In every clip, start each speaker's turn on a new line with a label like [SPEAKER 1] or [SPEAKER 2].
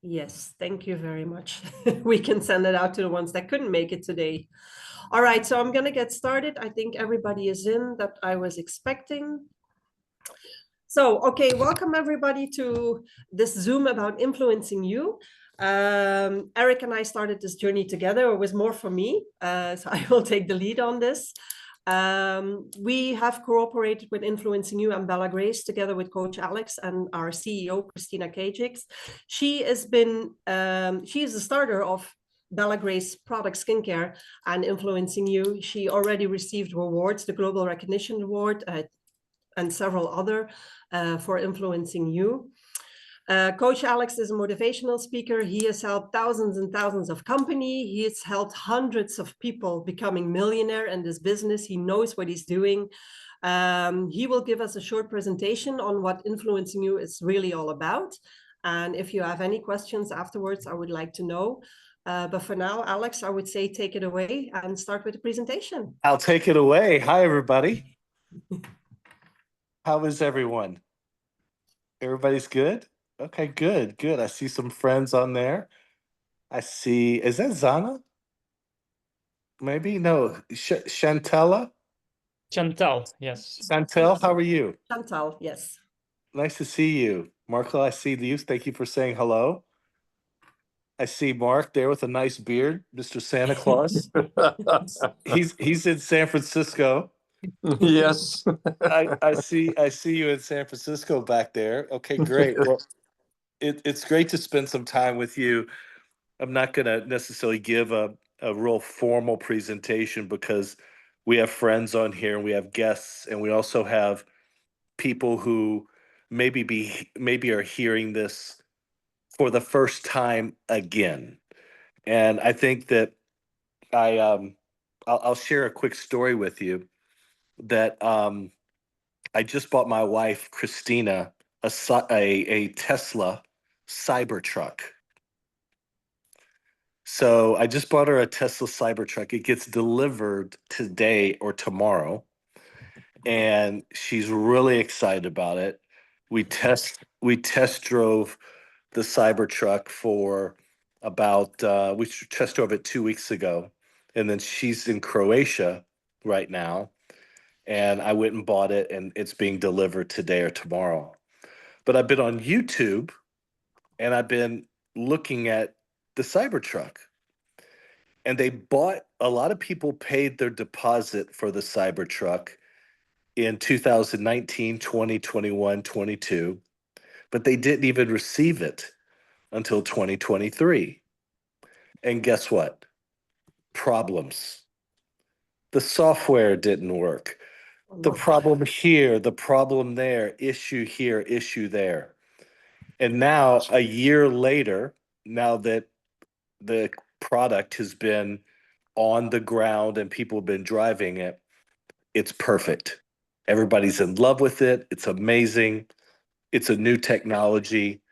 [SPEAKER 1] Yes, thank you very much. We can send it out to the ones that couldn't make it today. All right, so I'm going to get started. I think everybody is in that I was expecting. So, okay, welcome everybody to this Zoom about influencing you. Erik and I started this journey together. It was more for me, so I will take the lead on this. We have cooperated with InfluencingU and Bella Grace together with Coach Alex and our CEO, Christina Kajix. She is the starter of Bella Grace Product Skincare and InfluencingU. She already received awards, the Global Recognition Award, and several other for InfluencingU. Coach Alex is a motivational speaker. He has helped thousands and thousands of companies. He has helped hundreds of people becoming millionaire in this business. He knows what he's doing. He will give us a short presentation on what InfluencingU is really all about. And if you have any questions afterwards, I would like to know. But for now, Alex, I would say take it away and start with the presentation.
[SPEAKER 2] I'll take it away. Hi, everybody. How is everyone? Everybody's good? Okay, good, good. I see some friends on there. I see, is that Zana? Maybe? No, Chantella?
[SPEAKER 3] Chantal, yes.
[SPEAKER 2] Chantel, how are you?
[SPEAKER 1] Chantal, yes.
[SPEAKER 2] Nice to see you. Marco, I see you. Thank you for saying hello. I see Mark there with a nice beard, Mr. Santa Claus. He's in San Francisco.
[SPEAKER 4] Yes.
[SPEAKER 2] I see you in San Francisco back there. Okay, great. Well, it's great to spend some time with you. I'm not going to necessarily give a real formal presentation because we have friends on here and we have guests and we also have people who maybe are hearing this for the first time again. And I think that I'll share a quick story with you that I just bought my wife Christina a Tesla Cybertruck. So I just bought her a Tesla Cybertruck. It gets delivered today or tomorrow, and she's really excited about it. We test drove the Cybertruck for about we test drove it 2 weeks ago, and then she's in Croatia right now, and I went and bought it, and it's being delivered today or tomorrow. But I've been on YouTube, and I've been looking at the Cybertruck. And a lot of people paid their deposit for the Cybertruck in 2019, 20, 21, 22, but they didn't even receive it until 2023. And guess what? Problems. The software didn't work. The problem here, the problem there, issue here, issue there. And now, a year later, now that the product has been on the ground and people have been driving it, it's perfect. Everybody's in love with it. It's amazing. It's a new technology.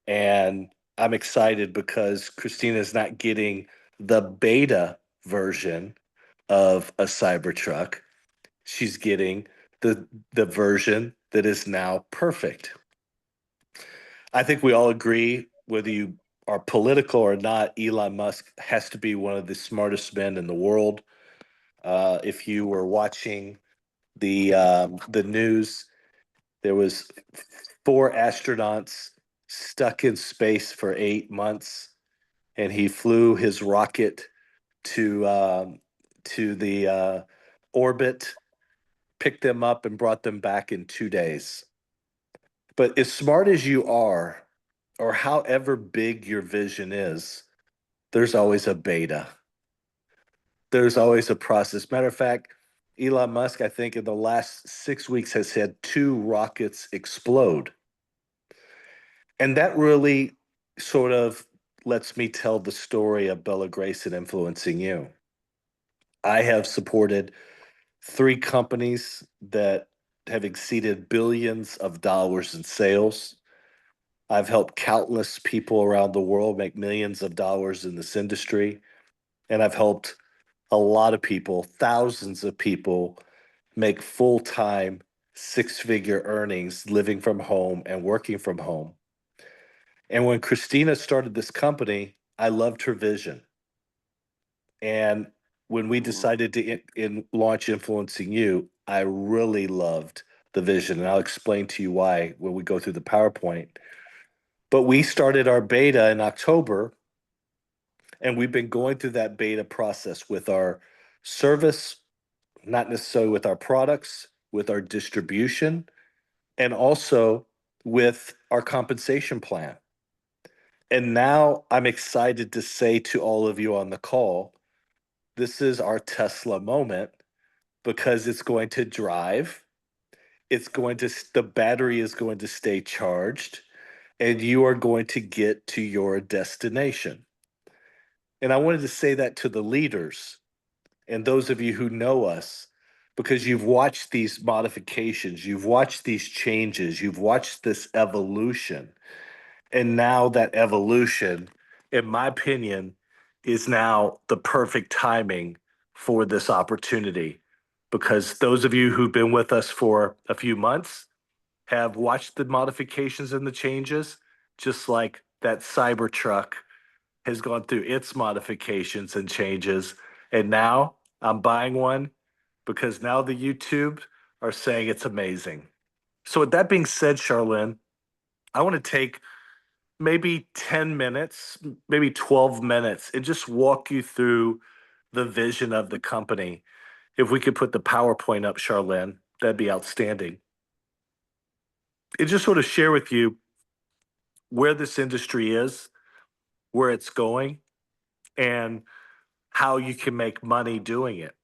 [SPEAKER 2] And I'm excited because Christina's not getting the beta version of a Cybertruck. She's getting the version that is now perfect. I think we all agree, whether you are political or not, Elon Musk has to be one of the smartest men in the world. If you were watching the news, there was 4 astronauts stuck in space for 8 months, and he flew his rocket to the orbit, picked them up, and brought them back in 2 days. But as smart as you are, or however big your vision is, there's always a beta. There's always a process. Matter of fact, Elon Musk, I think in the last 6 weeks has had 2 rockets explode. And that really sort of lets me tell the story of Bella Grace and InfluencingU. I have supported 3 companies that have exceeded billions of dollars in sales. I've helped countless people around the world make millions of dollars in this industry. And I've helped a lot of people, thousands of people, make full-time 6-figure earnings living from home and working from home. And when Christina started this company, I loved her vision. And when we decided to launch Influencing You, I really loved the vision. And I'll explain to you why when we go through the PowerPoint. But we started our beta in October, and we've been going through that beta process with our service, not necessarily with our products, with our distribution, and also with our compensation plan. And now I'm excited to say to all of you on the call, this is our Tesla moment because it's going to drive, the battery is going to stay charged, and you are going to get to your destination. And I wanted to say that to the leaders and those of you who know us, because you've watched these modifications, you've watched these changes, you've watched this evolution. And now that evolution, in my opinion, is now the perfect timing for this opportunity. Because those of you who've been with us for a few months have watched the modifications and the changes, just like that Cybertruck has gone through its modifications and changes. And now I'm buying one because now the YouTube are saying it's amazing. So with that being said, Charlene, I want to take maybe 10 minutes, maybe 12 minutes, and just walk you through the vision of the company. If we could put the PowerPoint up, Charlene, that'd be outstanding. And just sort of share with you where this industry is, where it's going, and how you can make money doing it.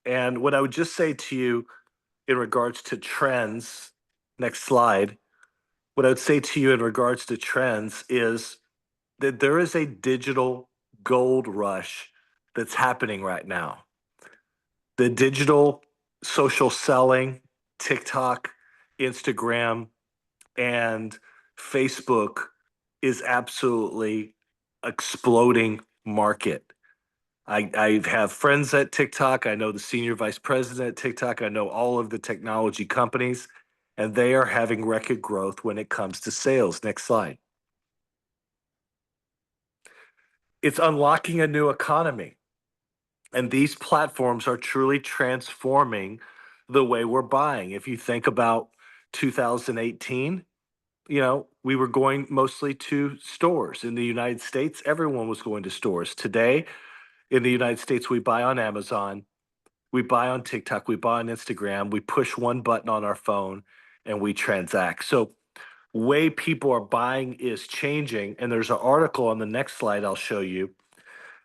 [SPEAKER 2] And what I would just say to you in regards to trends, next slide, what I would say to you in regards to trends is that there is a digital gold rush that's happening right now. The digital social selling, TikTok, Instagram, and Facebook is absolutely exploding market. I have friends at TikTok. I know the senior vice president at TikTok. I know all of the technology companies, and they are having record growth when it comes to sales. Next slide. It's unlocking a new economy. And these platforms are truly transforming the way we're buying. If you think about 2018, we were going mostly to stores. In the United States, everyone was going to stores. Today, in the United States, we buy on Amazon, we buy on TikTok, we buy on Instagram, we push one button on our phone, and we transact. So way people are buying is changing. And there's an article on the next slide I'll show you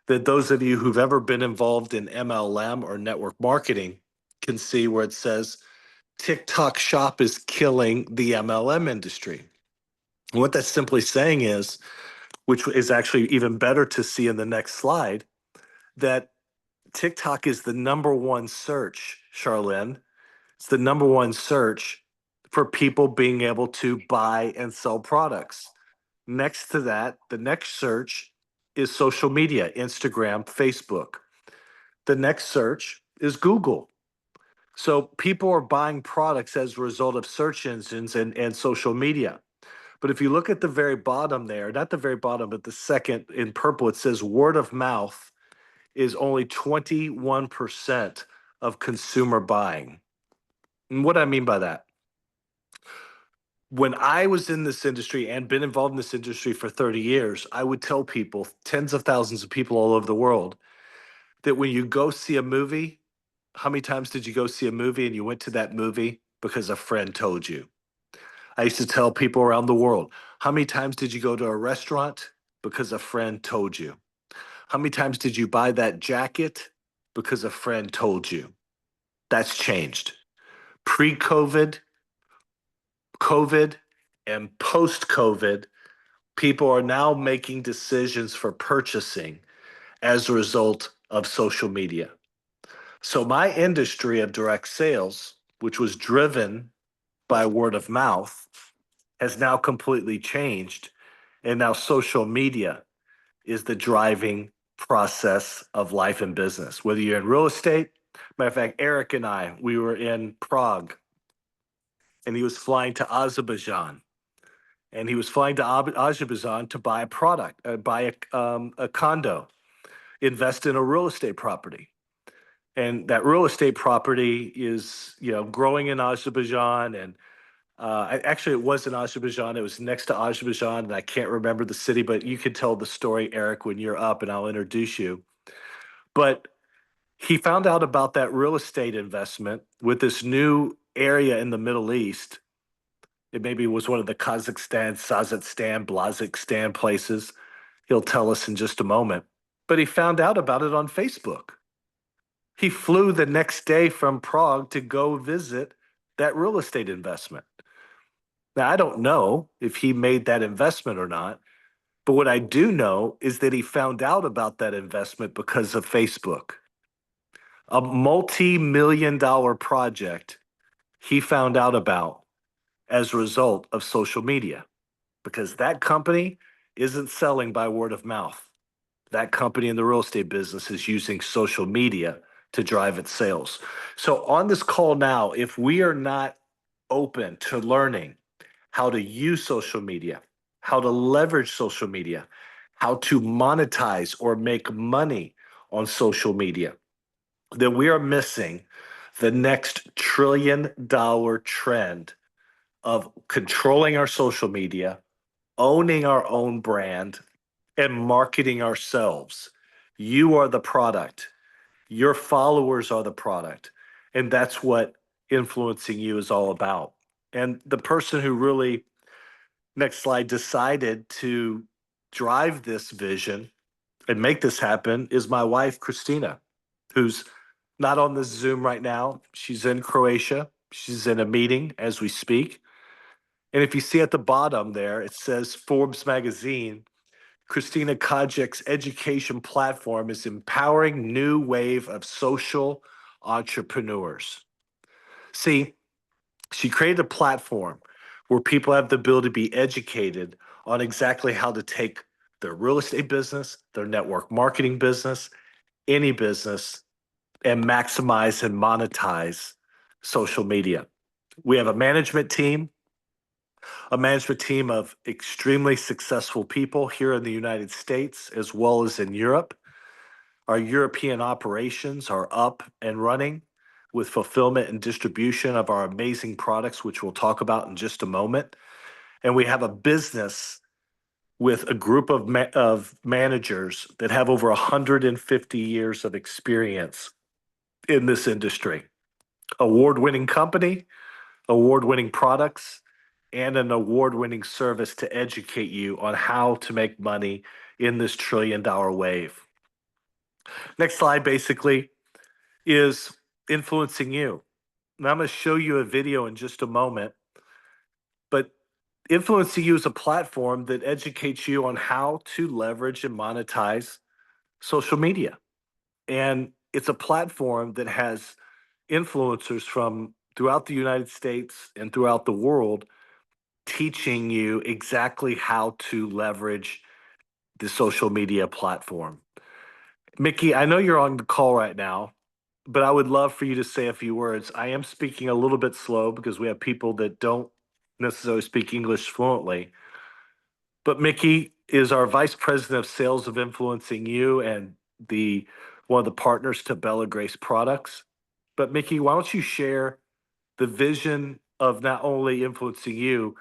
[SPEAKER 2] that those of you who've ever been involved in MLM or network marketing can see where it says TikTok Shop is killing the MLM industry. And what that's simply saying is, which is actually even better to see in the next slide, that TikTok is the number one search, Charlene. It's the number one search for people being able to buy and sell products. Next to that, the next search is social media, Instagram, Facebook. The next search is Google. So people are buying products as a result of search engines and social media. But if you look at the very bottom there, not the very bottom, but the second in purple, it says word of mouth is only 21% of consumer buying. And what do I mean by that? When I was in this industry and been involved in this industry for 30 years, I would tell people, tens of thousands of people all over the world, that when you go see a movie, how many times did you go see a movie and you went to that movie because a friend told you? I used to tell people around the world, how many times did you go to a restaurant because a friend told you? How many times did you buy that jacket because a friend told you? That's changed. Pre-COVID, COVID, and post-COVID, people are now making decisions for purchasing as a result of social media. So my industry of direct sales, which was driven by word of mouth, has now completely changed. And now social media is the driving process of life and business. Whether you're in real estate, matter of fact, Erik and I, we were in Prague and he was flying to Azerbaijan. and he was flying to Azerbaijan to buy a product, buy a condo, invest in a real estate property. And that real estate property is, growing in Azerbaijan. And actually, it was in Azerbaijan. It was next to Azerbaijan, and I can't remember the city, but you can tell the story, Eric, when you're up, and I'll introduce you. But he found out about that real estate investment with this new area in the Middle East. It maybe was one of the Kazakhstan, Blazakistan places. He'll tell us in just a moment. But he found out about it on Facebook. He flew the next day from Prague to go visit that real estate investment. Now, I don't know if he made that investment or not, but what I do know is that he found out about that investment because of Facebook. A multi-million-dollar project he found out about as a result of social media, because that company isn't selling by word of mouth. That company in the real estate business is using social media to drive its sales. So on this call now, if we are not open to learning how to use social media, how to leverage social media, how to monetize or make money on social media, then we are missing the next $1 trillion trend of controlling our social media, owning our own brand, and marketing ourselves. You are the product. Your followers are the product. And that's what influencing you is all about. And the person who really, next slide, decided to drive this vision and make this happen is my wife, Christina, who's not on this Zoom right now. She's in Croatia. She's in a meeting as we speak. And if you see at the bottom there, it says Forbes magazine, Christina Kajic's education platform is empowering new wave of social entrepreneurs. See, she created a platform where people have the ability to be educated on exactly how to take their real estate business, their network marketing business, any business, and maximize and monetize social media. We have a management team of extremely successful people here in the United States as well as in Europe. Our European operations are up and running with fulfillment and distribution of our amazing products, which we'll talk about in just a moment. And we have a business with a group of managers that have over 150 years of experience in this industry. Award-winning company, award-winning products, and an award-winning service to educate you on how to make money in this trillion-dollar wave. Next slide basically is influencing you. Now I'm going to show you a video in just a moment, but Influencing You is a platform that educates you on how to leverage and monetize social media. And it's a platform that has influencers from throughout the United States and throughout the world teaching you exactly how to leverage the social media platform. Mickey, I know you're on the call right now, but I would love for you to say a few words. I am speaking a little bit slow because we have people that don't necessarily speak English fluently. But Mickey is our vice president of sales of Influencing You and one of the partners to Bella Grace products. But Mickey, why don't you share the vision of not only Influencing You,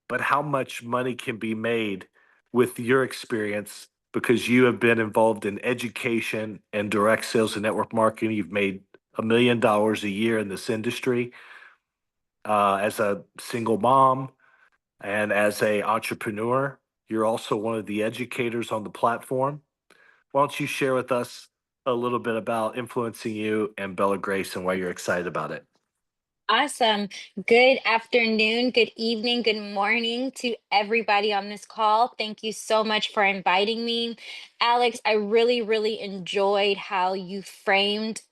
[SPEAKER 2] but how much money can be made with your experience because you have been involved in education and direct sales and network marketing. You've made $1 million a year in this industry as a single mom and as a entrepreneur. You're also one of the educators on the platform. Why don't you share with us a little bit about Influencing You and Bella Grace and why you're excited about it?
[SPEAKER 4] Awesome. Good afternoon, good evening, good morning to everybody on this call. Thank you so much for inviting me. Alex, I really, really enjoyed how you framed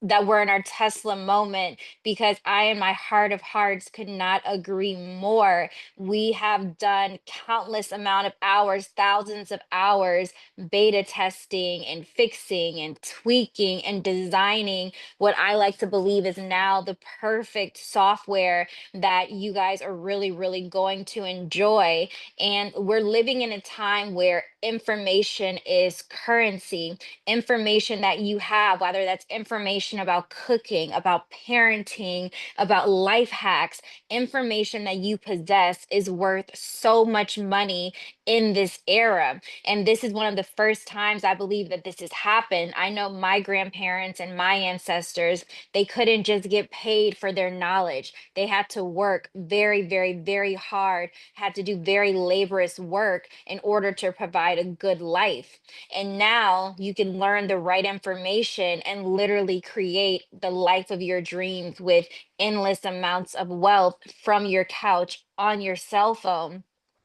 [SPEAKER 4] that we're in our Tesla moment, because I, in my heart of hearts, could not agree more. We have done countless amount of hours, thousands of hours, beta testing and fixing and tweaking and designing what I like to believe is now the perfect software that you guys are really, really going to enjoy. And we're living in a time where information is currency. Information that you have, whether that's information about cooking, about parenting, about life hacks, information that you possess is worth so much money in this era. And this is one of the first times I believe that this has happened. I know my grandparents and my ancestors, they couldn't just get paid for their knowledge. They had to work very, very, very hard, had to do very laborious work in order to provide a good life. And now you can learn the right information and literally create the life of your dreams with endless amounts of wealth from your couch on your cell phone.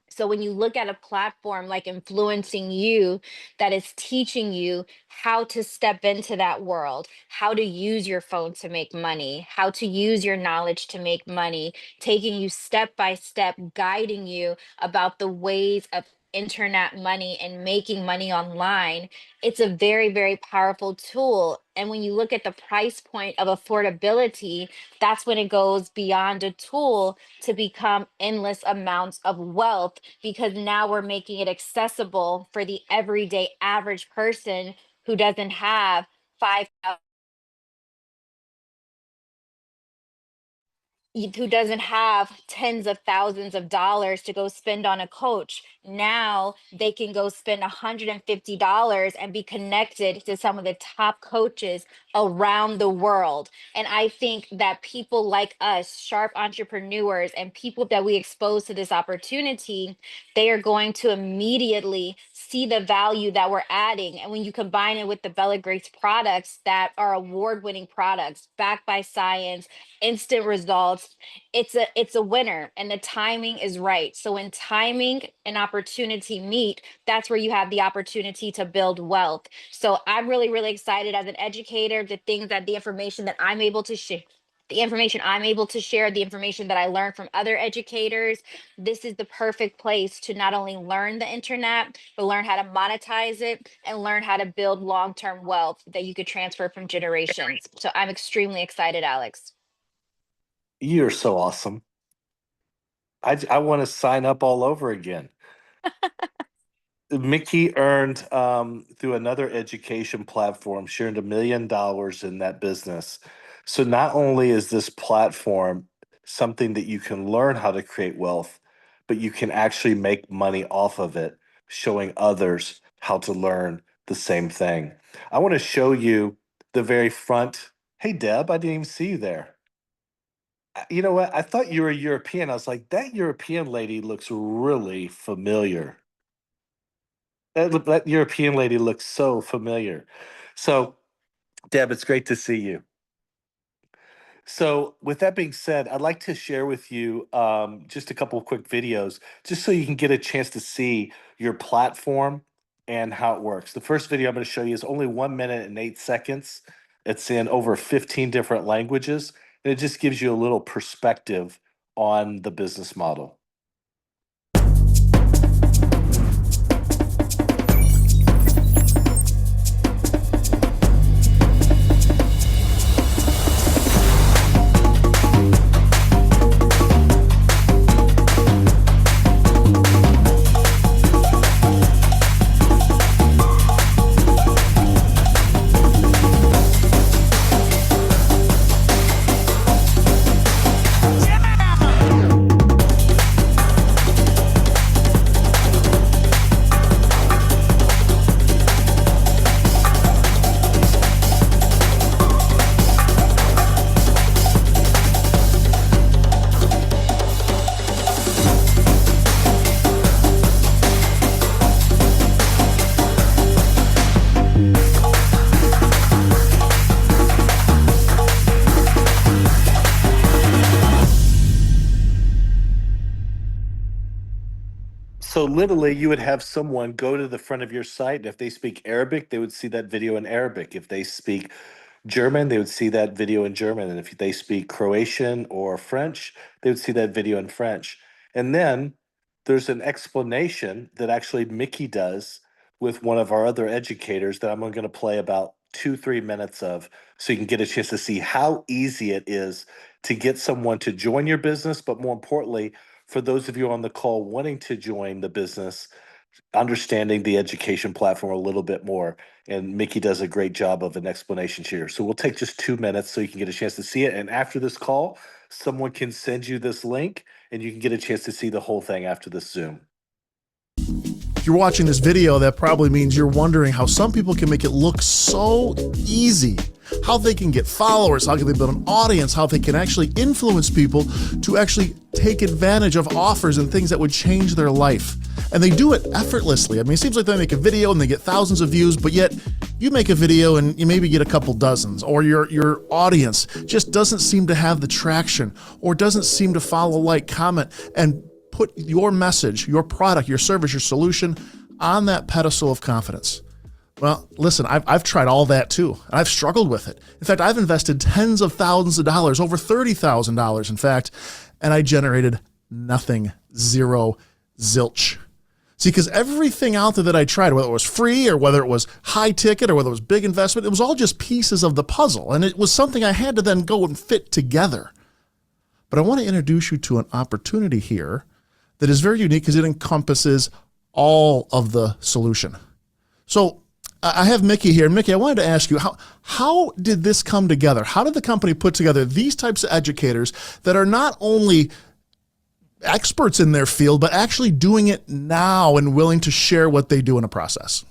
[SPEAKER 4] So when you look at a platform like Influencing You that is teaching you how to step into that world, how to use your phone to make money, how to use your knowledge to make money, taking you step by step, guiding you about the ways of internet money and making money online, it's a very, very powerful tool. And when you look at the price point of affordability, that's when it goes beyond a tool to become endless amounts of wealth, because now we're making it accessible for the everyday average person who doesn't have 5,000, who doesn't have tens of thousands of dollars to go spend on a coach. Now they can go spend $150 and be connected to some of the top coaches around the world. And I think that people like us, sharp entrepreneurs, and people that we expose to this opportunity, they are going to immediately see the value that we're adding. And when you combine it with the Bella Grace products that are award-winning products, backed by science, instant results, it's a winner, and the timing is right. So when timing and opportunity meet, that's where you have the opportunity to build wealth. So I'm really, really excited as an educator, the information that I'm able to share, the information I'm able to share, the information that I learned from other educators. This is the perfect place to not only learn the internet, but learn how to monetize it and learn how to build long-term wealth that you could transfer from generations. So I'm extremely excited, Alex.
[SPEAKER 2] You're so awesome. I want to sign up all over again. Mickey earned through another education platform. She earned $1 million in that business. So not only is this platform something that you can learn how to create wealth, but you can actually make money off of it, showing others how to learn the same thing. I want to show you the very front. Hey, Deb, I didn't even see you there. You know what? I thought you were European. I was like, that European lady looks really familiar. That European lady looks so familiar. So, Deb, it's great to see you. So, with that being said, I'd like to share with you just a couple of quick videos, just so you can get a chance to see your platform and how it works. The first video I'm going to show you is only 1 minute and 8 seconds. It's in over 15 different languages, and it just gives you a little perspective on the business model. So literally, you would have someone go to the front of your site, and if they speak Arabic, they would see that video in Arabic. If they speak German, they would see that video in German. And if they speak Croatian or French, they would see that video in French. And then there's an explanation that actually Mickey does with one of our other educators that I'm going to play about 2-3 minutes of, so you can get a chance to see how easy it is to get someone to join your business, but more importantly, for those of you on the call wanting to join the business, understanding the education platform a little bit more. And Mickey does a great job of an explanation here. So we'll take just 2 minutes so you can get a chance to see it. And after this call, someone can send you this link and you can get a chance to see the whole thing after this Zoom.
[SPEAKER 5] If you're watching this video, that probably means you're wondering how some people can make it look so easy, how they can get followers, how can they build an audience, how they can actually influence people to actually take advantage of offers and things that would change their life. And they do it effortlessly. I mean, it seems like they make a video and they get thousands of views, but yet you make a video and you maybe get a couple dozens, or your audience just doesn't seem to have the traction or doesn't seem to follow, like, comment, and put your message, your product, your service, your solution on that pedestal of confidence. Well, listen, I've tried all that too, and I've struggled with it. In fact, I've invested tens of thousands of dollars, over $30,000 in fact, and I generated nothing, zero, zilch. See, because everything out there that I tried, whether it was free or whether it was high ticket or whether it was big investment, it was all just pieces of the puzzle, and it was something I had to then go and fit together. But I want to introduce you to an opportunity here that is very unique because it encompasses all of the solution. So I have Mickey here. Mickey, I wanted to ask you, how did this come together? How did the company put together these types of educators that are not only experts in their field, but actually doing it now and willing to share what they do in a process?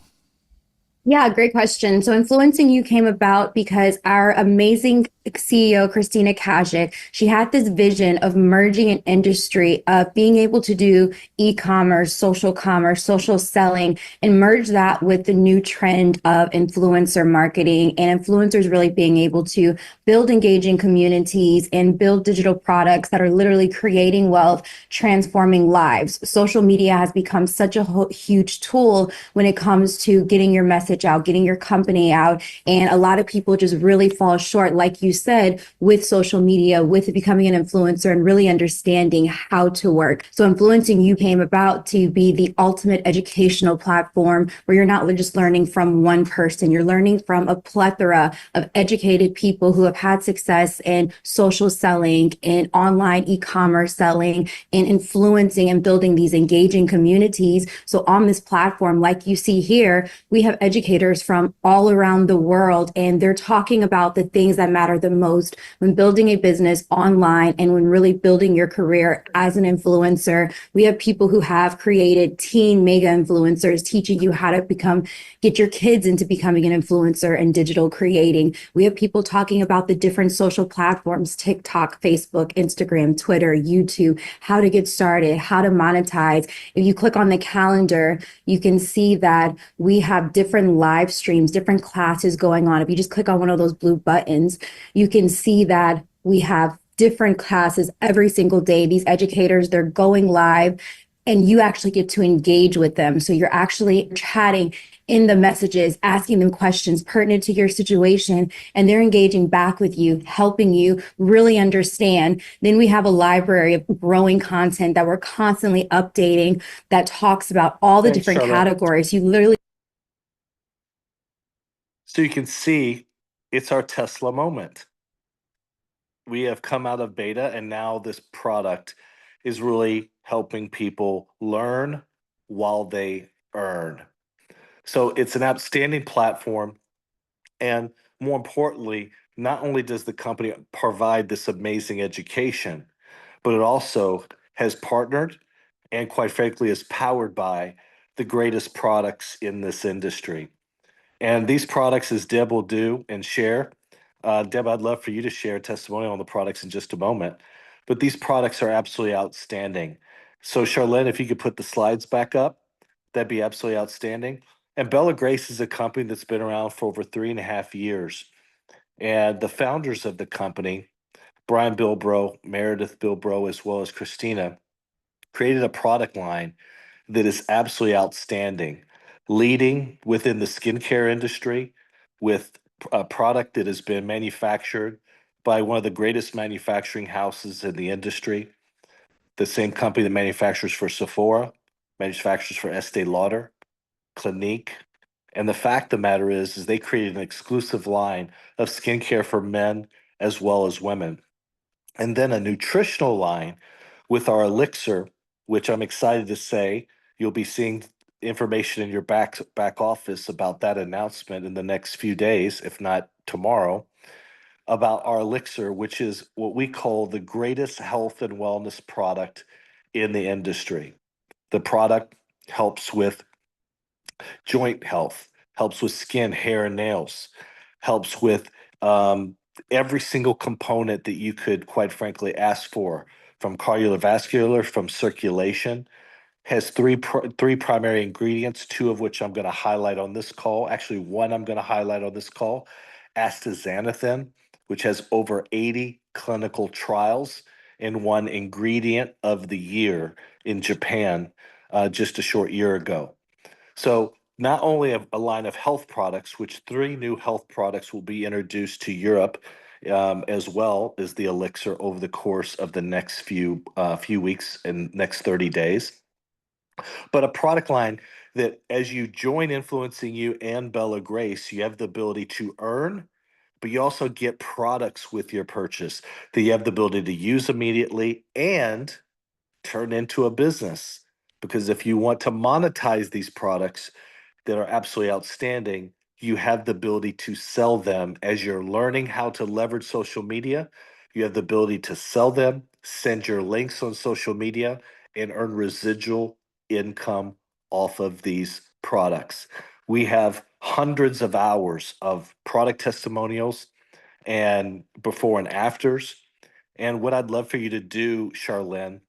[SPEAKER 6] Yeah, great question. So Influencing You came about because our amazing CEO, Christina Kajik, she had this vision of merging an industry of being able to do e-commerce, social selling, and merge that with the new trend of influencer marketing and influencers really being able to build engaging communities and build digital products that are literally creating wealth, transforming lives. Social media has become such a huge tool when it comes to getting your message out, getting your company out. And a lot of people just really fall short, like you said, with social media, with becoming an influencer and really understanding how to work. So Influencing You came about to be the ultimate educational platform where you're not just learning from one person, you're learning from a plethora of educated people who have had success in social selling, in online e-commerce selling, in influencing and building these engaging communities. So on this platform, like you see here, we have educators from all around the world, and they're talking about the things that matter the most when building a business online and when really building your career as an influencer. We have people who have created teen mega influencers teaching you how to get your kids into becoming an influencer and digital creating. We have people talking about the different social platforms, TikTok, Facebook, Instagram, Twitter, YouTube, how to get started, how to monetize. If you click on the calendar, you can see that we have different live streams, different classes going on. If you just click on one of those blue buttons, you can see that we have different classes every single day. These educators, they're going live and you actually get to engage with them. So you're actually chatting in the messages, asking them questions pertinent to your situation, and they're engaging back with you, helping you really understand. Then we have a library of growing content that we're constantly updating that talks about all the different categories. You literally.
[SPEAKER 2] So you can see it's our Tesla moment. We have come out of beta and now this product is really helping people learn while they earn. So it's an outstanding platform. And more importantly, not only does the company provide this amazing education, but it also has partnered and quite frankly is powered by the greatest products in this industry. And these products, as Deb will do and share, Deb, I'd love for you to share a testimonial on the products in just a moment. But these products are absolutely outstanding. So, Charlene, if you could put the slides back up, that'd be absolutely outstanding. And Bella Grace is a company that's been around for over 3.5 years. And the founders of the company, Brian Bilbrough, Meredith Bilbrough, as well as Christina, created a product line that is absolutely outstanding, leading within the skincare industry with a product that has been manufactured by one of the greatest manufacturing houses in the industry, the same company that manufactures for Sephora, manufactures for Estee Lauder, Clinique. And the fact of the matter is they created an exclusive line of skincare for men as well as women. And then a nutritional line with our elixir, which I'm excited to say you'll be seeing information in your back office about that announcement in the next few days, if not tomorrow, about our elixir, which is what we call the greatest health and wellness product in the industry. The product helps with joint health, helps with skin, hair, and nails, helps with every single component that you could, quite frankly, ask for, from cardiovascular, from circulation. Has three primary ingredients, two of which I'm going to highlight on this call. Actually, one I'm going to highlight on this call, astaxanthin, which has over 80 clinical trials, and won ingredient of the year in Japan just a short year ago. So not only a line of health products, which 3 new health products will be introduced to Europe, as well as the elixir over the course of the next few weeks and next 30 days, but a product line that as you join InfluencingU and Bella Grace, you have the ability to earn, but you also get products with your purchase that you have the ability to use immediately and turn into a business. Because if you want to monetize these products that are absolutely outstanding, you have the ability to sell them as you're learning how to leverage social media. You have the ability to sell them, send your links on social media, and earn residual income off of these products. We have hundreds of hours of product testimonials and before and afters. And what I'd love for you to do, Charlene,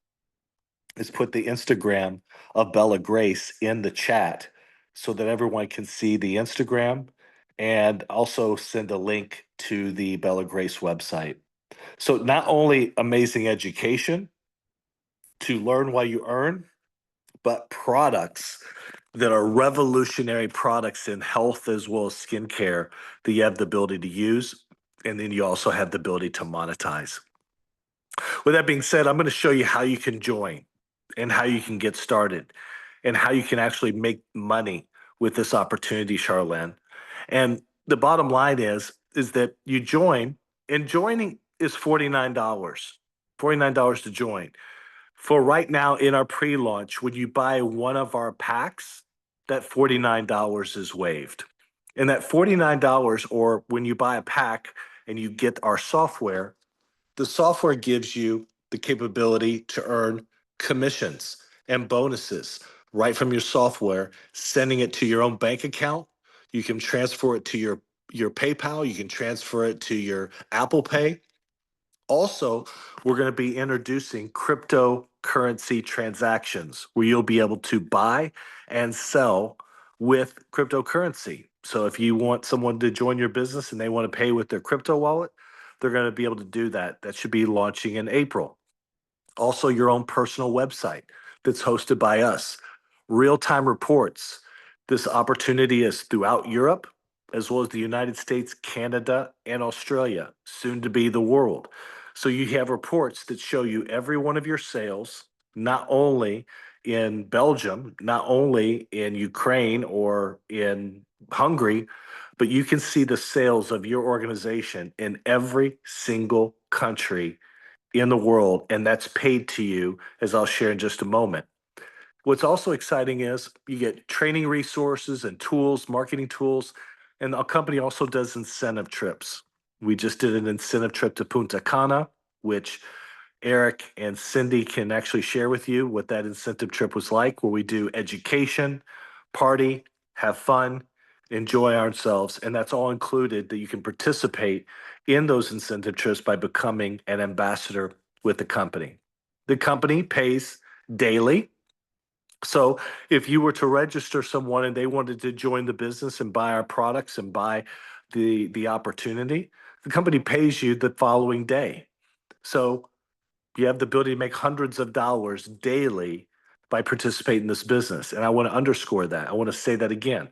[SPEAKER 2] is put the Instagram of Bella Grace in the chat so that everyone can see the Instagram, and also send a link to the Bella Grace website. So not only amazing education to learn while you earn, but products that are revolutionary products in health as well as skincare that you have the ability to use. And then you also have the ability to monetize. With that being said, I'm going to show you how you can join and how you can get started and how you can actually make money with this opportunity, Charlene. And the bottom line is that you join, and joining is $49, $49 to join. For right now in our pre-launch, when you buy one of our packs, that $49 is waived. And that $49, or when you buy a pack and you get our software, the software gives you the capability to earn commissions and bonuses right from your software, sending it to your own bank account. You can transfer it to your PayPal. You can transfer it to your Apple Pay. Also, we're going to be introducing cryptocurrency transactions where you'll be able to buy and sell with cryptocurrency. So if you want someone to join your business and they want to pay with their crypto wallet, they're going to be able to do that. That should be launching in April. Also, your own personal website that's hosted by us. Real-time reports. This opportunity is throughout Europe, as well as the United States, Canada, and Australia, soon to be the world. So you have reports that show you every one of your sales, not only in Belgium, not only in Ukraine or in Hungary, but you can see the sales of your organization in every single country in the world, and that's paid to you, as I'll share in just a moment. What's also exciting is you get training resources and tools, marketing tools, and our company also does incentive trips. We just did an incentive trip to Punta Cana, which Erik and Cindy can actually share with you what that incentive trip was like, where we do education, party, have fun, enjoy ourselves, and that's all included that you can participate in those incentive trips by becoming an ambassador with the company. The company pays daily. So if you were to register someone and they wanted to join the business and buy our products and buy the opportunity, the company pays you the following day. So you have the ability to make hundreds of dollars daily by participating in this business. And I want to underscore that. I want to say that again.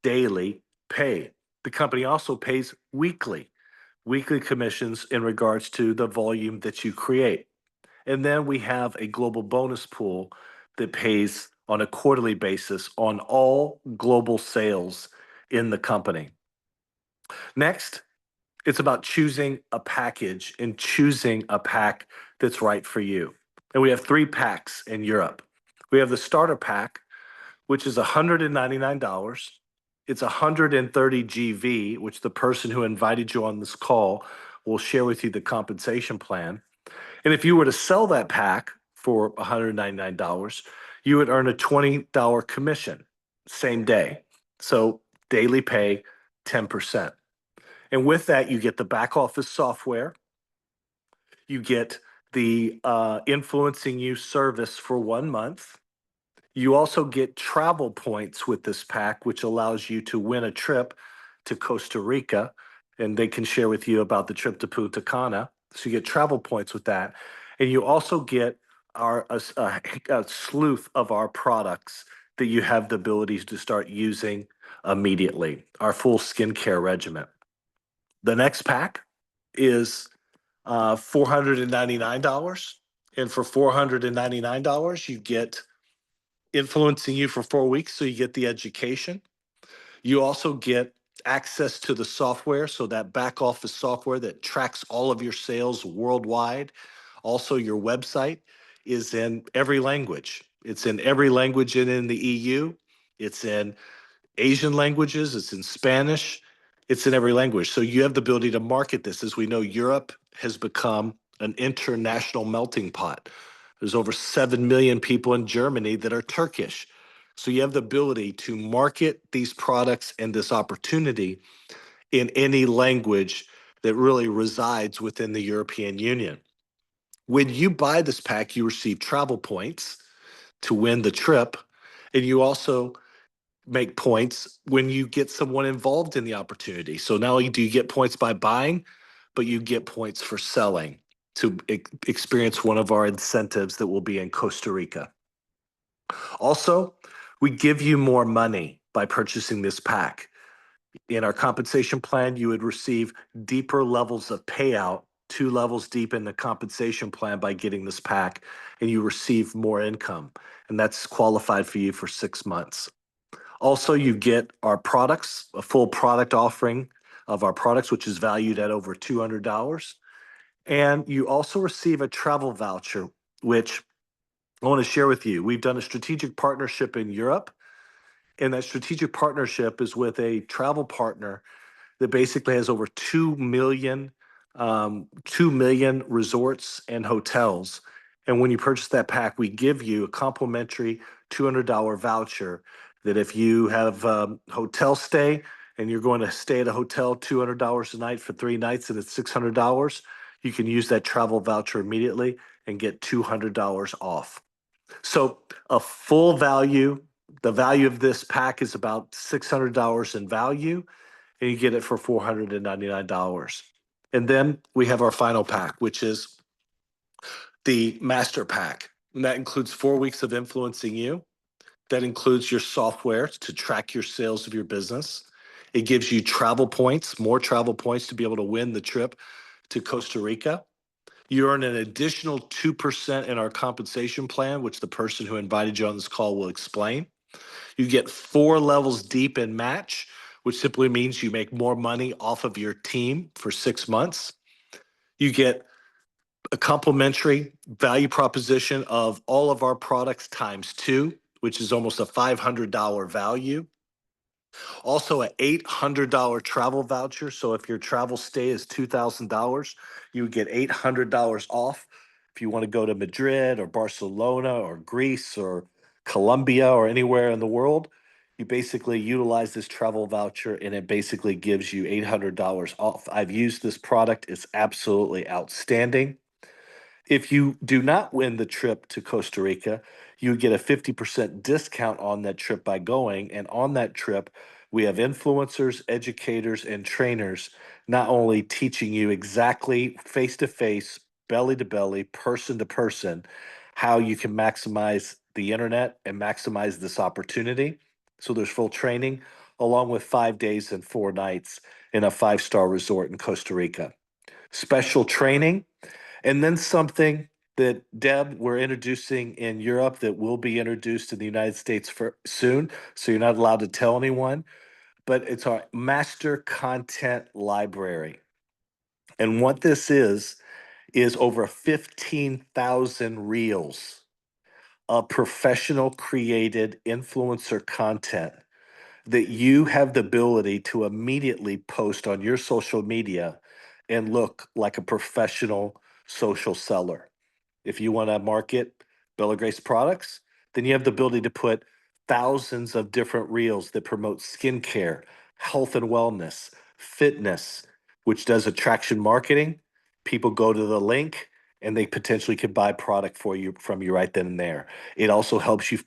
[SPEAKER 2] Daily pay. The company also pays weekly commissions in regards to the volume that you create. And then we have a global bonus pool that pays on a quarterly basis on all global sales in the company. Next, it's about choosing a package and choosing a pack that's right for you. And we have 3 packs in Europe. We have the starter pack, which is $199. It's 130 GV, which the person who invited you on this call will share with you the compensation plan. And if you were to sell that pack for $199, you would earn a $20 commission same day. So daily pay 10%. And with that, you get the back office software. You get the InfluencingU service for 1 month. You also get travel points with this pack, which allows you to win a trip to Costa Rica. And they can share with you about the trip to Punta Cana. So you get travel points with that. And you also get a slew of our products that you have the ability to start using immediately, our full skincare regimen. The next pack is $499. And for $499, you get InfluencingU for 4 weeks. So you get the education. You also get access to the software. So that back office software that tracks all of your sales worldwide. Also, your website is in every language. It's in every language in the EU. It's in Asian languages, it's in Spanish, it's in every language. So you have the ability to market this. As we know, Europe has become an international melting pot. There's over 7 million people in Germany that are Turkish. So you have the ability to market these products and this opportunity in any language that really resides within the European Union. When you buy this pack, you receive travel points to win the trip, and you also make points when you get someone involved in the opportunity. So not only do you get points by buying, but you get points for selling to experience one of our incentives that will be in Costa Rica. Also, we give you more money by purchasing this pack. In our compensation plan, you would receive deeper levels of payout, 2 levels deep in the compensation plan by getting this pack, and you receive more income. And that's qualified for you for 6 months. Also, you get our products, a full product offering of our products, which is valued at over $200. And you also receive a travel voucher, which I want to share with you. We've done a strategic partnership in Europe, and that strategic partnership is with a travel partner that basically has over 2 million resorts and hotels. And when you purchase that pack, we give you a complimentary $200 voucher that if you have hotel stay and you're going to stay at a hotel $200 a night for 3 nights and it's $600, you can use that travel voucher immediately and get $200 off. So a full value, the value of this pack is about $600 in value, and you get it for $499. And then we have our final pack, which is the master pack. And that includes 4 weeks of InfluencingU. That includes your software to track your sales of your business. It gives you travel points, more travel points to be able to win the trip to Costa Rica. You earn an additional 2% in our compensation plan, which the person who invited you on this call will explain. You get 4 levels deep in match, which simply means you make more money off of your team for 6 months. You get a complimentary value proposition of all of our products times 2, which is almost a $500 value. Also, an $800 travel voucher. So if your travel stay is $2,000, you would get $800 off if you want to go to Madrid or Barcelona or Greece or Colombia or anywhere in the world. You basically utilize this travel voucher and it basically gives you $800 off. I've used this product. It's absolutely outstanding. If you do not win the trip to Costa Rica, you get a 50% discount on that trip by going. And on that trip, we have influencers, educators, and trainers not only teaching you exactly face to face, belly to belly, person to person, how you can maximize the internet and maximize this opportunity. So there's full training. along with 5 days and 4 nights in a 5-star resort in Costa Rica. Special training, and then something that, Deb, we're introducing in Europe that will be introduced in the United States soon, so you're not allowed to tell anyone, but it's our master content library. And what this is over 15,000 reels of professional created influencer content that you have the ability to immediately post on your social media and look like a professional social seller. If you want to market Bella Grace products, then you have the ability to put thousands of different reels that promote skincare, health and wellness, fitness, which does attraction marketing. People go to the link and they potentially could buy product from you right then and there. It also helps you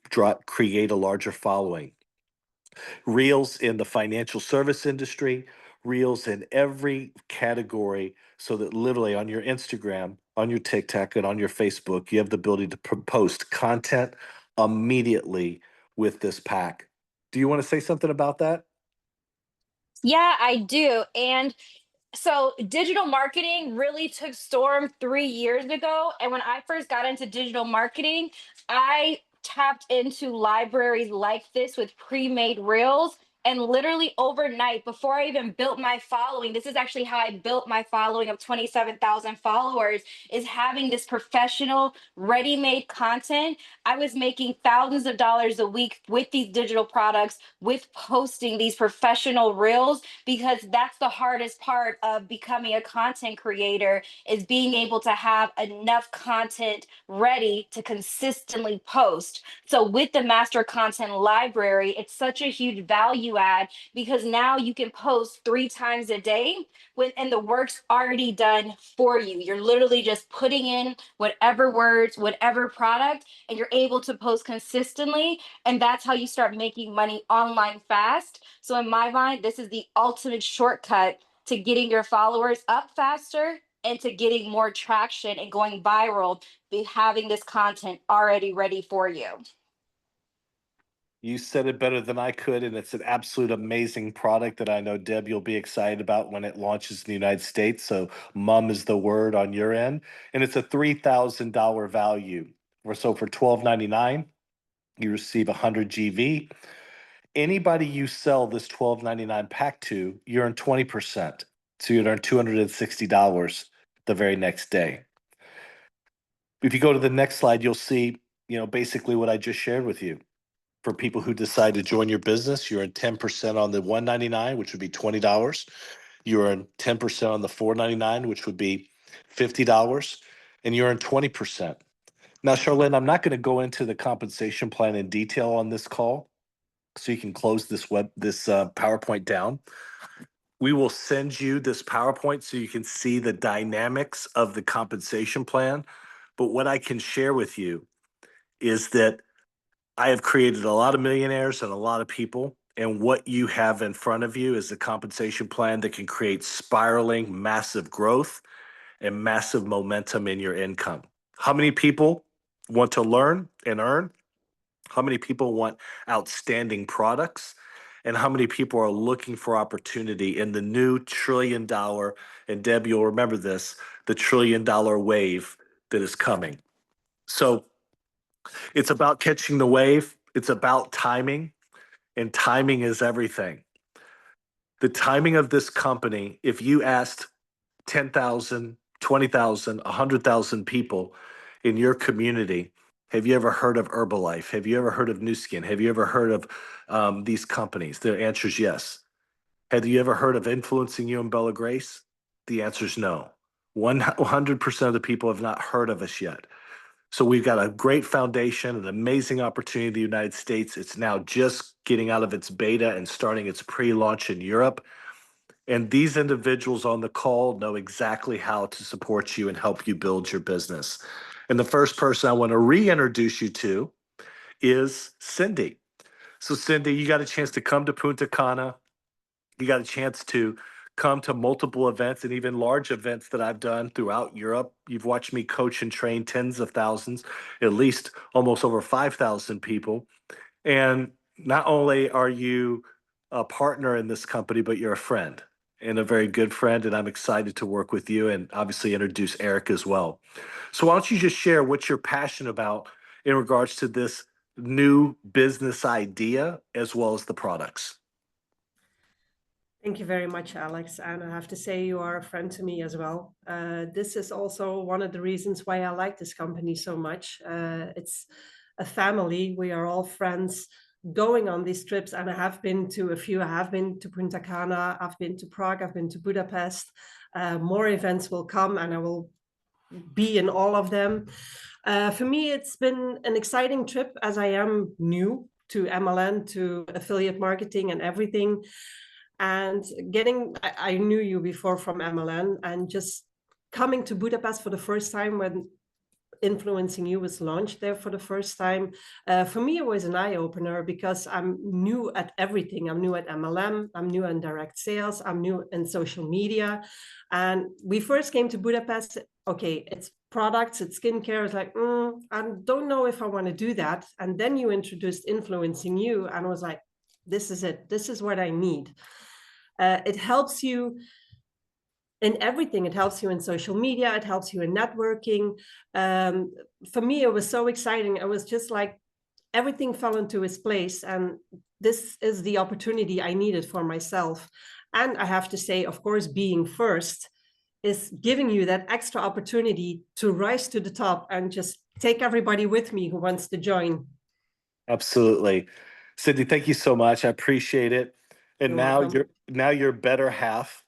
[SPEAKER 2] create a larger following. Reels in the financial service industry, reels in every category, so that literally on your Instagram, on your TikTok, and on your Facebook, you have the ability to post content immediately with this pack. Do you want to say something about that?
[SPEAKER 4] Yeah, I do. And so digital marketing really took storm 3 years ago. And when I first got into digital marketing, I tapped into libraries like this with pre-made reels. And literally overnight, before I even built my following, this is actually how I built my following of 27,000 followers, is having this professional, ready-made content. I was making thousands of dollars a week with these digital products, with posting these professional reels, because that's the hardest part of becoming a content creator, is being able to have enough content ready to consistently post. So with the master content library, it's such a huge value add, because now you can post 3 times a day and the work's already done for you. You're literally just putting in whatever words, whatever product, and you're able to post consistently. And that's how you start making money online fast. So in my mind, this is the ultimate shortcut to getting your followers up faster and to getting more traction and going viral, be having this content already ready for you.
[SPEAKER 2] You said it better than I could, and it's an absolute amazing product that I know, Deb, you'll be excited about when it launches in the United States. So mum is the word on your end. And it's a $3,000 value. So for $12.99, you receive 100 GV. Anybody you sell this $12.99 pack to, you earn 20%. So you'd earn $260 the very next day. If you go to the next slide, you'll see, basically what I just shared with you. For people who decide to join your business, you earn 10% on the $199, which would be $20. You earn 10% on the $499, which would be $50, and you earn 20%. Now, Charlene, I'm not going to go into the compensation plan in detail on this call, so you can close this PowerPoint down. We will send you this PowerPoint so you can see the dynamics of the compensation plan. But what I can share with you is that I have created a lot of millionaires and a lot of people. And what you have in front of you is a compensation plan that can create spiraling, massive growth and massive momentum in your income. How many people want to learn and earn? How many people want outstanding products? And how many people are looking for opportunity in the new $1 trillion, and Deb, you'll remember this, the $1 trillion wave that is coming. So it's about catching the wave. It's about timing, and timing is everything. The timing of this company, if you asked 10,000, 20,000, 100,000 people in your community, have you ever heard of Herbalife? Have you ever heard of Nu Skin? Have you ever heard of these companies? The answer is yes. Have you ever heard of InfluencingU and Bella Grace? The answer is no. 100% of the people have not heard of us yet. So we've got a great foundation, an amazing opportunity in the United States. It's now just getting out of its beta and starting its pre-launch in Europe. And these individuals on the call know exactly how to support you and help you build your business. And the first person I want to reintroduce you to is Cindy. So Cindy, you got a chance to come to Punta Cana. You got a chance to come to multiple events and even large events that I've done throughout Europe. You've watched me coach and train tens of thousands, at least almost over 5,000 people. And not only are you a partner in this company, but you're a friend and a very good friend. And I'm excited to work with you and obviously introduce Erik as well. So why don't you just share what you're passionate about in regards to this new business idea as well as the products?
[SPEAKER 1] Thank you very much, Alex. And I have to say, you are a friend to me as well. This is also one of the reasons why I like this company so much. It's a family. We are all friends going on these trips. And I have been to a few. I have been to Punta Cana. I've been to Prague. I've been to Budapest. More events will come and I will be in all of them. For me, it's been an exciting trip as I am new to MLM, to affiliate marketing and everything. And I knew you before from MLM, and just coming to Budapest for the first time when InfluencingU was launched there for the first time, for me it was an eye-opener because I'm new at everything. I'm new at MLM, I'm new in direct sales, I'm new in social media. And we first came to Budapest, okay, it's products, it's skincare. It's like, I don't know if I want to do that. And then you introduced InfluencingU and I was like, this is it, this is what I need. It helps you in everything. It helps you in social media. It helps you in networking. For me, it was so exciting. It was just like everything fell into its place. And this is the opportunity I needed for myself. And I have to say, of course, being first is giving you that extra opportunity to rise to the top and just take everybody with me who wants to join.
[SPEAKER 2] Absolutely. Cindy, thank you so much. I appreciate it. And
[SPEAKER 1] You're welcome.
[SPEAKER 2] now you're better half.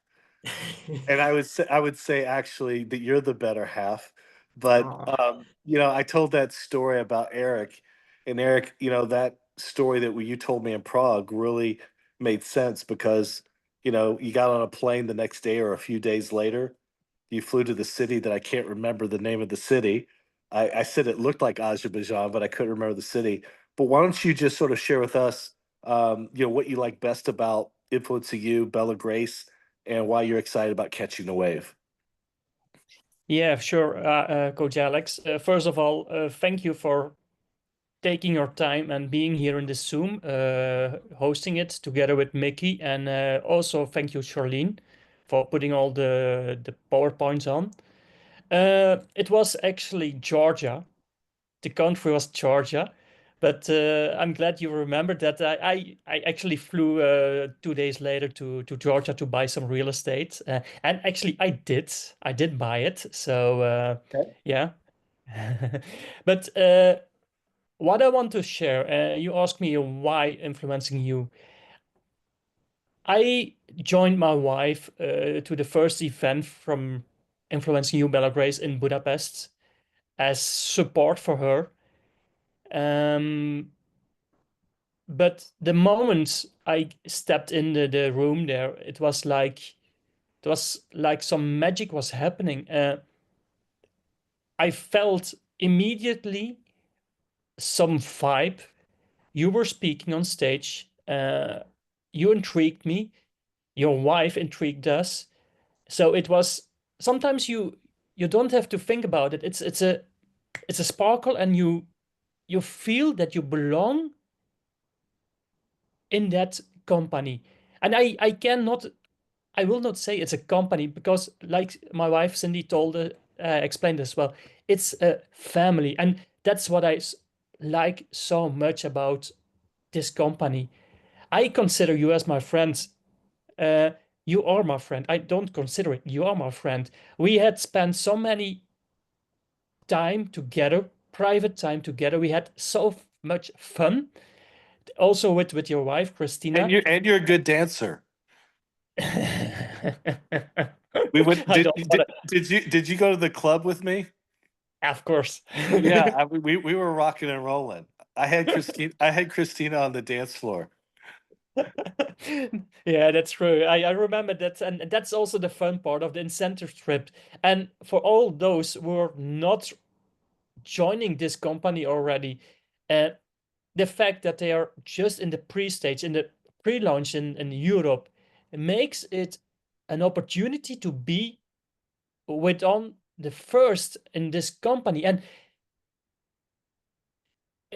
[SPEAKER 2] And I would say actually that you're the better half. But I told that story about Erik, and Erik, that story that you told me in Prague really made sense because you got on a plane the next day or a few days later. You flew to the city that I can't remember the name of the city. I said it looked like Azerbaijan, but I couldn't remember the city. But why don't you just sort of share with us, what you like best about InfluencingU, Bella Grace, and why you're excited about catching the wave?
[SPEAKER 3] Yeah, sure, Coach Alex. First of all, thank you for taking your time and being here in this Zoom, hosting it together with Mickey. And also thank you, Charlene, for putting all the PowerPoints on. It was actually Georgia. The country was Georgia. But I'm glad you remembered that. I actually flew 2 days later to Georgia to buy some real estate. And actually, I did buy it. So,
[SPEAKER 2] Okay.
[SPEAKER 3] yeah. But what I want to share, you asked me why InfluencingU. I joined my wife to the first event from InfluencingU Bella Grace in Budapest as support for her. But the moment I stepped in the room there, it was like some magic was happening. I felt immediately some vibe. You were speaking on stage. You intrigued me. Your wife intrigued us. So it was sometimes you don't have to think about it. It's a sparkle, and you feel that you belong in that company. And I will not say it's a company because, like my wife Cindy explained as well, it's a family, and that's what I like so much about this company. I consider you as my friend. You are my friend. I don't consider it. You are my friend. We had spent so many time together, private time together. We had so much fun. Also with your wife, Christina.
[SPEAKER 2] And you're a good dancer. We went. Did you go to the club with me?
[SPEAKER 3] Of course.
[SPEAKER 2] Yeah, we were rocking and rolling. I had Christina on the dance floor.
[SPEAKER 3] Yeah, that's true. I remember that, and that's also the fun part of the incentive trip. And for all those who are not joining this company already, the fact that they are just in the pre-stage, in the pre-launch in Europe, makes it an opportunity to be with on the first in this company. And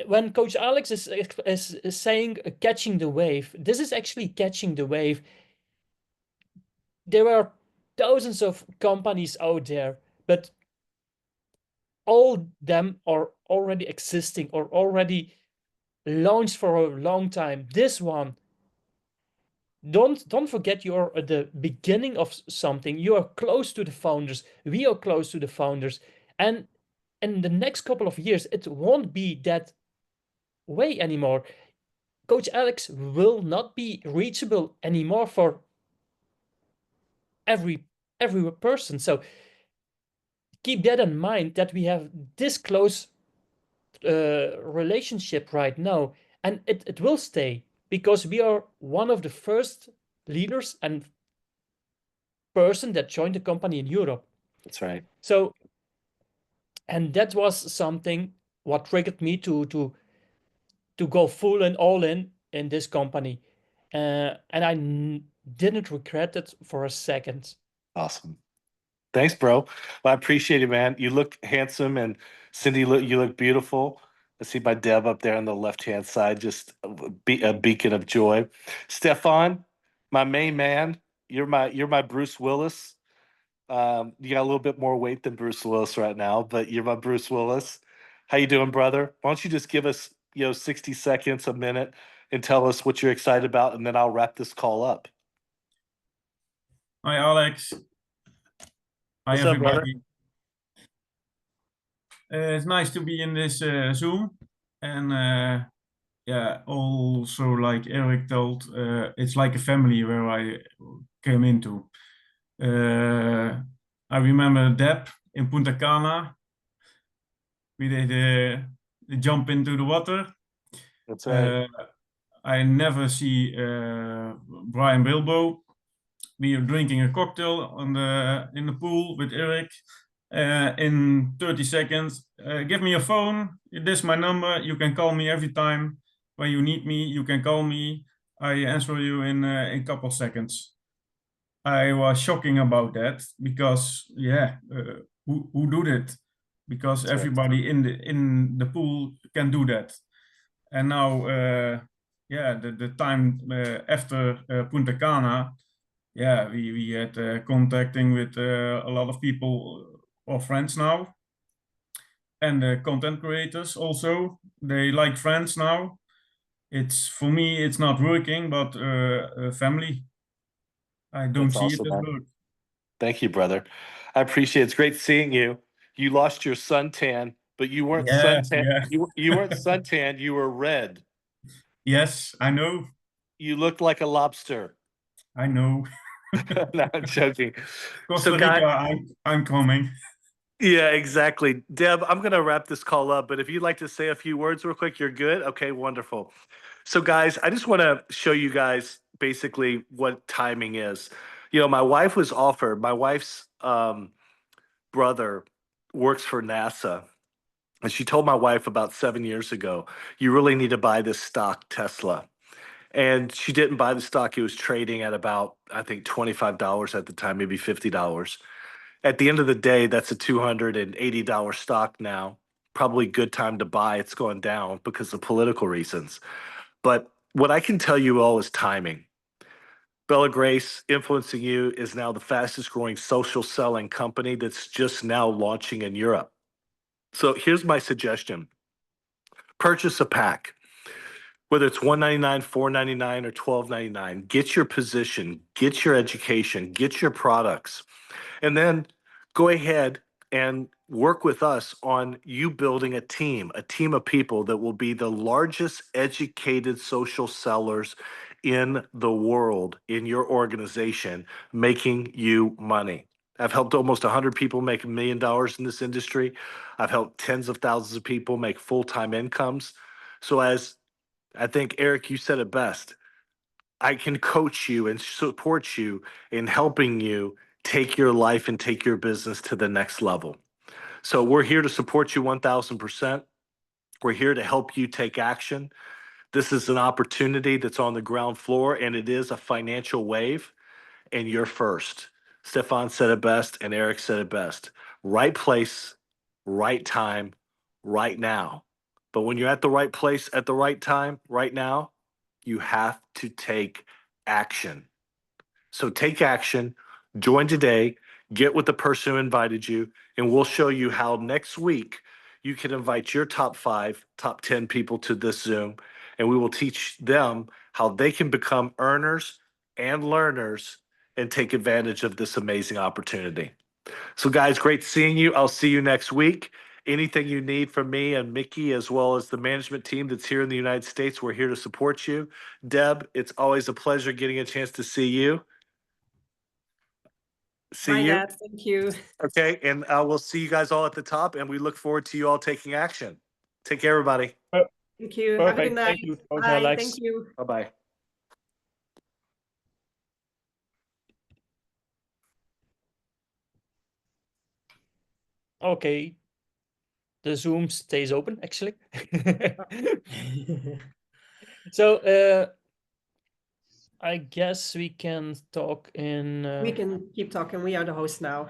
[SPEAKER 3] when Coach Alex is saying catching the wave, this is actually catching the wave. There are thousands of companies out there, but all them are already existing or already launched for a long time. This one, don't forget you're at the beginning of something. You are close to the founders. We are close to the founders. And in the next couple of years, it won't be that way anymore. Coach Alex will not be reachable anymore for every person. So keep that in mind, that we have this close relationship right now, and it will stay, because we are one of the first leaders and person that joined the company in Europe.
[SPEAKER 2] That's right.
[SPEAKER 3] So, and that was something what triggered me to go full and all in this company, and I didn't regret it for a second.
[SPEAKER 2] Awesome. Thanks, bro. Well, I appreciate it, man. You look handsome, and Cindy, you look beautiful. I see my Deb up there on the left-hand side, just a beacon of joy. Stefan, my main man, you're my Bruce Willis. You got a little bit more weight than Bruce Willis right now, but you're my Bruce Willis. How you doing, brother? Why don't you just give us 60 seconds, a minute, and tell us what you're excited about, and then I'll wrap this call up.
[SPEAKER 7] Hi, Alex. Hi,
[SPEAKER 2] What's up, brother?
[SPEAKER 7] everybody. It's nice to be in this Zoom, and yeah, also like Erik told, it's like a family where I came into. I remember Deb in Punta Cana. We did the jump into the water.
[SPEAKER 2] That's right.
[SPEAKER 7] I never see Brian Bilbo. We are drinking a cocktail in the pool with Erik. In 30 seconds, give me your phone. This is my number. You can call me every time when you need me. You can call me. I answer you in a couple seconds. I was shocking about that because who do that? Because
[SPEAKER 2] That's right.
[SPEAKER 7] everybody in the pool can do that. And now the time after Punta Cana, we had contacting with a lot of people or friends now, and content creators also. They like friends now. It's for me, it's not working, but family. I don't
[SPEAKER 2] That's
[SPEAKER 7] see
[SPEAKER 2] awesome,
[SPEAKER 7] it as
[SPEAKER 2] man.
[SPEAKER 7] work.
[SPEAKER 2] Thank you, brother. I appreciate it. It's great seeing you. You lost your suntan, but you weren't suntan.
[SPEAKER 7] Yeah.
[SPEAKER 2] You weren't suntan. You were red.
[SPEAKER 7] Yes, I know.
[SPEAKER 2] You looked like a lobster.
[SPEAKER 7] I know.
[SPEAKER 2] No, I'm joking.
[SPEAKER 7] Costa
[SPEAKER 2] So, guys,
[SPEAKER 7] Rica, I'm coming.
[SPEAKER 2] yeah, exactly. Deb, I'm going to wrap this call up, but if you'd like to say a few words real quick, you're good. Okay, wonderful. So, guys, I just want to show you guys basically what timing is. My wife's brother works for NASA. And she told my wife about 7 years ago, you really need to buy this stock, Tesla. And she didn't buy the stock. It was trading at about, I think, $25 at the time, maybe $50. At the end of the day, that's a $280 stock now. Probably good time to buy. It's going down because of political reasons. But what I can tell you all is timing. Bella Grace, Influencing You, is now the fastest growing social selling company that's just now launching in Europe. So here's my suggestion. Purchase a pack. Whether it's $199, $499, or $12.99, get your position, get your education, get your products, and then go ahead and work with us on you building a team of people that will be the largest educated social sellers in the world in your organization, making you money. I've helped almost 100 people make $1 million in this industry. I've helped tens of thousands of people make full-time incomes. So as I think, Erik, you said it best. I can coach you and support you in helping you take your life and take your business to the next level. So we're here to support you 1000%. We're here to help you take action. This is an opportunity that's on the ground floor, and it is a financial wave, and you're first. Stefan said it best, and Erik said it best. Right place, right time, right now. But when you're at the right place at the right time, right now, you have to take action. So take action, join today, get with the person who invited you, and we'll show you how next week you can invite your top 5, top 10 people to this Zoom, and we will teach them how they can become earners and learners and take advantage of this amazing opportunity. So guys, great seeing you. I'll see you next week. Anything you need from me and Mickey, as well as the management team that's here in the United States, we're here to support you. Deb, it's always a pleasure getting a chance to see you.
[SPEAKER 1] Bye, Dad. Thank you.
[SPEAKER 2] Okay, and we'll see you guys all at the top, and we look forward to you all taking action. Take care, everybody.
[SPEAKER 1] Thank you. Have a good
[SPEAKER 3] Perfect.
[SPEAKER 1] night.
[SPEAKER 3] Thank you, Coach
[SPEAKER 1] Bye.
[SPEAKER 3] Alex.
[SPEAKER 1] Thank you.
[SPEAKER 2] Bye-bye.
[SPEAKER 3] Okay. The Zoom stays open, actually. So, I guess we can talk in...
[SPEAKER 1] We can keep talking. We are the host now.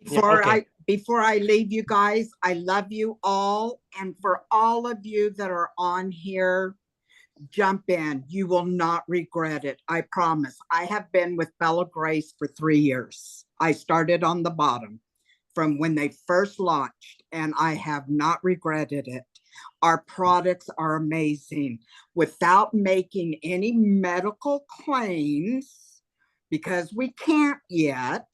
[SPEAKER 8] Before I leave you guys, I love you all. And for all of you that are on here, jump in. You will not regret it. I promise. I have been with Bella Grace for 3 years. I started on the bottom from when they first launched, and I have not regretted it. Our products are amazing. Without making any medical claims, because we can't yet,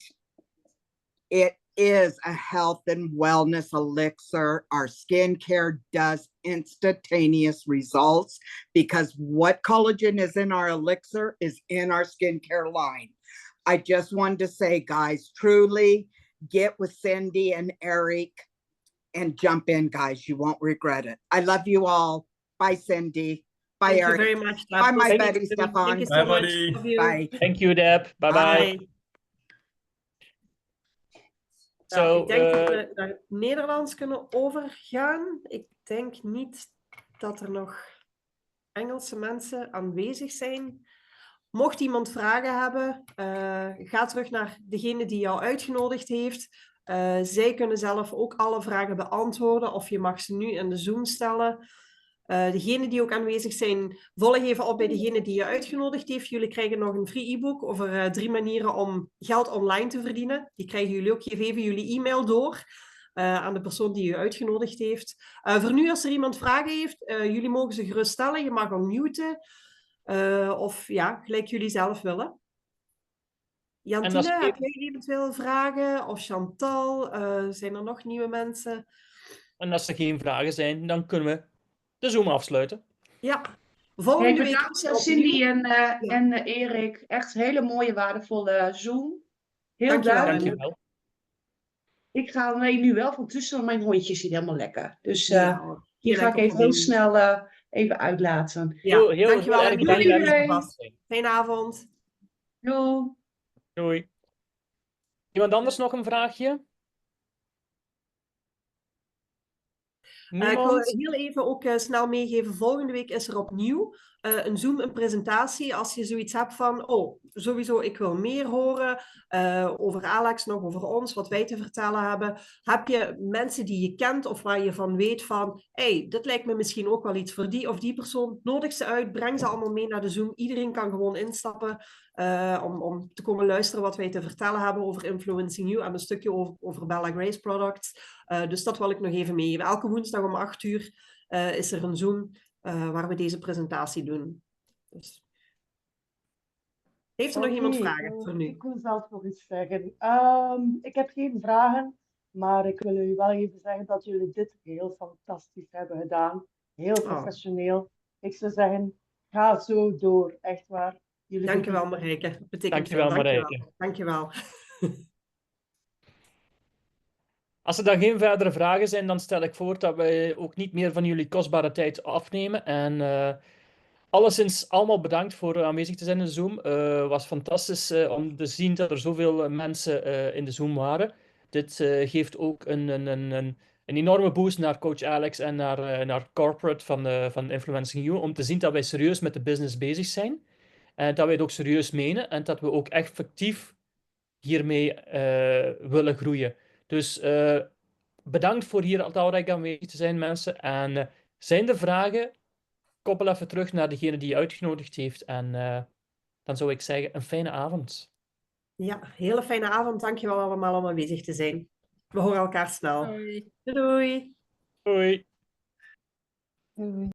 [SPEAKER 8] it is a health and wellness elixir. Our skincare does instantaneous results because what collagen is in our elixir is in our skincare line. I just wanted to say, guys, truly get with Cindy and Erik and jump in, guys. You won't regret it. I love you all. Bye, Cindy. Bye,
[SPEAKER 1] Thank
[SPEAKER 8] Erik.
[SPEAKER 1] you very much. Deb.
[SPEAKER 8] Bye, my
[SPEAKER 1] Thank
[SPEAKER 8] buddy,
[SPEAKER 1] you.
[SPEAKER 8] Stefan.
[SPEAKER 1] Thank you so
[SPEAKER 7] Bye,
[SPEAKER 1] much.
[SPEAKER 7] buddy.
[SPEAKER 1] Love you.
[SPEAKER 8] Bye.
[SPEAKER 3] Thank you, Deb. Bye-bye.
[SPEAKER 1] Bye.
[SPEAKER 3] So,
[SPEAKER 1] ik denk dat we naar het Nederlands kunnen overgaan. Ik denk niet dat er nog Engelse mensen aanwezig zijn. Mocht iemand vragen hebben, ga terug naar degene die jou uitgenodigd heeft. Zij kunnen zelf ook alle vragen beantwoorden of je mag ze nu in de Zoom stellen. Degenen die ook aanwezig zijn, volg even op bij degene die je uitgenodigd heeft. Jullie krijgen nog een free e-book over 3 manieren om geld online te verdienen. Die krijgen jullie ook. Geef even jullie e-mail door aan de persoon die je uitgenodigd heeft. Voor nu, als er iemand vragen heeft, jullie mogen ze gerust stellen. Je mag unmuten. Of ja, gelijk jullie zelf willen. Jantine, heb jij eventueel vragen? Of Chantal? Zijn er nog nieuwe mensen?
[SPEAKER 3] En als er geen vragen zijn, dan kunnen we de Zoom afsluiten.
[SPEAKER 1] Ja. Volgende week.
[SPEAKER 9] Bedankt Cindy en Erik. Echt hele mooie, waardevolle Zoom. Heel duidelijk.
[SPEAKER 3] Dankjewel.
[SPEAKER 9] Ik ga nu wel van tussen, mijn hondje zit helemaal lekker. Dus hier ga ik
[SPEAKER 1] lekker
[SPEAKER 9] even heel snel even uitlaten.
[SPEAKER 1] Ja, dankjewel.
[SPEAKER 3] erg
[SPEAKER 9] Doei iedereen.
[SPEAKER 1] Fijne avond.
[SPEAKER 9] Doei.
[SPEAKER 3] Doei. Iemand anders nog een vraagje?
[SPEAKER 1] Ik wil heel even ook snel meegeven. Volgende week is er opnieuw een Zoom, een presentatie. Als je zoiets hebt van, oh, sowieso, ik wil meer horen over Alex, nog over ons, wat wij te vertellen hebben. Heb je mensen die je kent of waar je van weet van, hey, dit lijkt me misschien ook wel iets voor die of die persoon. Nodig ze uit, breng ze allemaal mee naar de Zoom. Iedereen kan gewoon instappen om te komen luisteren wat wij te vertellen hebben over InfluencingU en een stukje over Bella Grace products. Dus dat wil ik nog even meegeven. Elke woensdag om 8 uur is er een Zoom waar we deze presentatie doen. Dus. Heeft er nog iemand vragen voor nu?
[SPEAKER 9] Ik wil zelf nog iets zeggen. Ik heb geen vragen, maar ik wil jullie wel even zeggen dat jullie dit heel fantastisch hebben gedaan. Heel professioneel. Ik zou zeggen, ga zo door. Echt waar.
[SPEAKER 1] Dankjewel Marijke.
[SPEAKER 3] Dankjewel Marijke.
[SPEAKER 1] Dankjewel.
[SPEAKER 3] Als er dan geen verdere vragen zijn, dan stel ik voor dat wij ook niet meer van jullie kostbare tijd afnemen. En alleszins allemaal bedankt voor aanwezig te zijn in de Zoom. Het was fantastisch om te zien dat er zoveel mensen in de Zoom waren. Dit geeft ook een enorme boost naar Coach Alex en naar corporate van InfluencingU. Om te zien dat wij serieus met de business bezig zijn. En dat wij het ook serieus menen. En dat we ook echt effectief hiermee willen groeien. Dus bedankt voor hier talrijk aanwezig te zijn, mensen. En Zijn er vragen? Koppel even terug naar degene die je uitgenodigd heeft. En dan zou ik zeggen, een fijne avond.
[SPEAKER 1] Ja, hele fijne avond. Dankjewel allemaal om aanwezig te zijn. We horen elkaar snel.
[SPEAKER 4] Hoi.
[SPEAKER 1] Doei.
[SPEAKER 3] Hoi.
[SPEAKER 9] Doei.